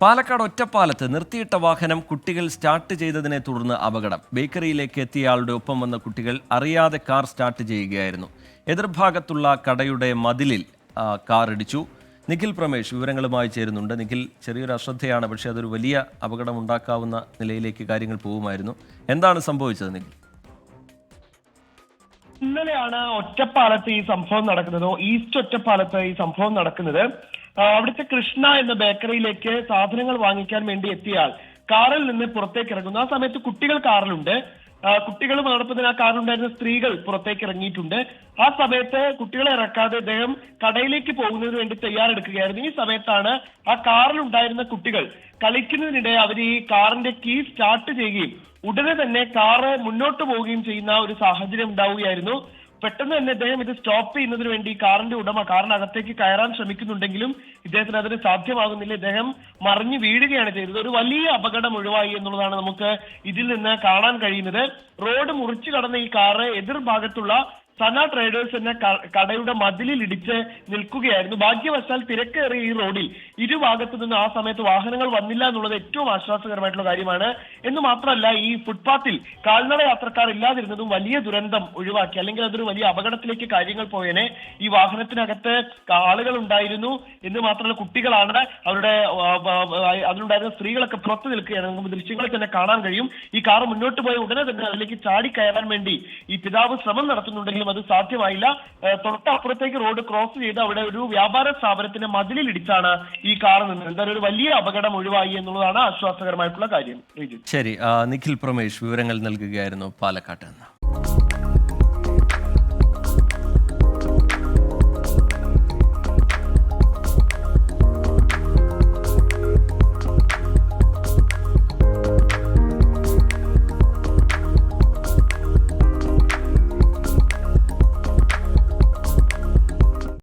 പാലക്കാട് ഒറ്റപ്പാലത്ത് നിർത്തിയിട്ട വാഹനം കുട്ടികൾ സ്റ്റാർട്ട് ചെയ്തതിനെ തുടർന്ന് അപകടം. ബേക്കറിയിലേക്ക് എത്തിയയാളുടെ ഒപ്പം വന്ന കുട്ടികൾ അറിയാതെ കാർ സ്റ്റാർട്ട് ചെയ്യുകയായിരുന്നു. എതിർഭാഗത്തുള്ള കടയുടെ മതിലിൽ കാർ ഇടിച്ചു. നിഖിൽ പ്രമേഷ് വിവരങ്ങളുമായി ചേരുന്നുണ്ട്. നിഖിൽ, ചെറിയൊരു അശ്രദ്ധയാണ്, പക്ഷേ അതൊരു വലിയ അപകടം ഉണ്ടാക്കാവുന്ന നിലയിലേക്ക് കാര്യങ്ങൾ പോകുമായിരുന്നു. എന്താണ് സംഭവിച്ചത് നിഖിൽ? ഇന്നലെയാണ് ഒറ്റപ്പാലത്ത് ഈ സംഭവം നടക്കുന്നത്. ഈസ്റ്റ് ഒറ്റപ്പാലത്ത് ഈ സംഭവം നടക്കുന്നത്. അവിടുത്തെ കൃഷ്ണ എന്ന ബേക്കറിയിലേക്ക് സാധനങ്ങൾ വാങ്ങിക്കാൻ വേണ്ടി എത്തിയാൽ കാറിൽ നിന്ന് പുറത്തേക്ക് ഇറങ്ങുന്നു. ആ സമയത്ത് കുട്ടികൾ കാറിലുണ്ട്. കുട്ടികളും അതോടൊപ്പം തന്നെ ആ കാറിലുണ്ടായിരുന്ന സ്ത്രീകൾ പുറത്തേക്ക് ഇറങ്ങിയിട്ടുണ്ട്. ആ സമയത്ത് കുട്ടികളെ ഇറക്കാതെ അദ്ദേഹം കടയിലേക്ക് പോകുന്നതിന് വേണ്ടി തയ്യാറെടുക്കുകയായിരുന്നു. ഈ സമയത്താണ് ആ കാറിലുണ്ടായിരുന്ന കുട്ടികൾ കളിക്കുന്നതിനിടെ അവർ ഈ കാറിന്റെ കീ സ്റ്റാർട്ട് ചെയ്യുകയും ഉടനെ തന്നെ കാറ് മുന്നോട്ട് പോവുകയും ചെയ്യുന്ന ഒരു സാഹചര്യം ഉണ്ടാവുകയായിരുന്നു. പെട്ടെന്ന് തന്നെ അദ്ദേഹം ഇത് സ്റ്റോപ്പ് ചെയ്യുന്നതിന് വേണ്ടി കാറിന്റെ ഉടമ കാറിനകത്തേക്ക് കയറാൻ ശ്രമിക്കുന്നുണ്ടെങ്കിലും ഇദ്ദേഹത്തിന് അതിന് സാധ്യമാകുന്നില്ല. ഇദ്ദേഹം മറിഞ്ഞു വീഴുകയാണ് ചെയ്തത്. ഒരു വലിയ അപകടം ഒഴിവായി എന്നുള്ളതാണ് നമുക്ക് ഇതിൽ നിന്ന് കാണാൻ കഴിയുന്നത്. റോഡ് മുറിച്ചു കടന്ന ഈ കാറ് എതിർഭാഗത്തുള്ള സന ട്രേഡേഴ്സ് എന്ന കടയുടെ മതിലിൽ ഇടിച്ച് നിൽക്കുകയായിരുന്നു. ഭാഗ്യവശാൽ തിരക്കേറിയ ഈ റോഡിൽ ഇരുഭാഗത്തു നിന്ന് ആ സമയത്ത് വാഹനങ്ങൾ വന്നില്ല എന്നുള്ളത് ഏറ്റവും ആശ്വാസകരമായിട്ടുള്ള കാര്യമാണ്. എന്ന് മാത്രമല്ല, ഈ ഫുട്പാത്തിൽ കാൽനട യാത്രക്കാർ ഇല്ലാതിരുന്നതും വലിയ ദുരന്തം ഒഴിവാക്കി. അല്ലെങ്കിൽ അതൊരു വലിയ അപകടത്തിലേക്ക് കാര്യങ്ങൾ പോയേനെ. ഈ വാഹനത്തിനകത്ത് ആളുകൾ ഉണ്ടായിരുന്നു എന്ന് മാത്രമല്ല, കുട്ടികളാണ്. അവരുടെ അതിലുണ്ടായിരുന്ന സ്ത്രീകളൊക്കെ പുറത്തു നിൽക്കുകയാണ്. നമുക്ക് ദൃശ്യങ്ങളിൽ തന്നെ കാണാൻ കഴിയും. ഈ കാർ മുന്നോട്ട് പോയ ഉടനെ തന്നെ അതിലേക്ക് ചാടി കയറാൻ വേണ്ടി ഈ പിതാവ് ശ്രമം നടത്തുന്നുണ്ടെങ്കിലും അത് സാധ്യമായില്ല. തൊട്ടപ്പുറത്തേക്ക് റോഡ് ക്രോസ് ചെയ്ത് അവിടെ ഒരു വ്യാപാര സ്ഥാപനത്തിന്റെ മതിലിൽ ഇടിച്ചാണ് ഈ കാർ നിന്നത്. എന്തായാലും ഒരു വലിയ അപകടം ഒഴിവായി എന്നുള്ളതാണ് ആശ്വാസകരമായിട്ടുള്ള കാര്യം. ശരി, നിഖിൽ പ്രമേഷ് വിവരങ്ങൾ നൽകുകയായിരുന്നു പാലക്കാട്ട് നിന്ന്.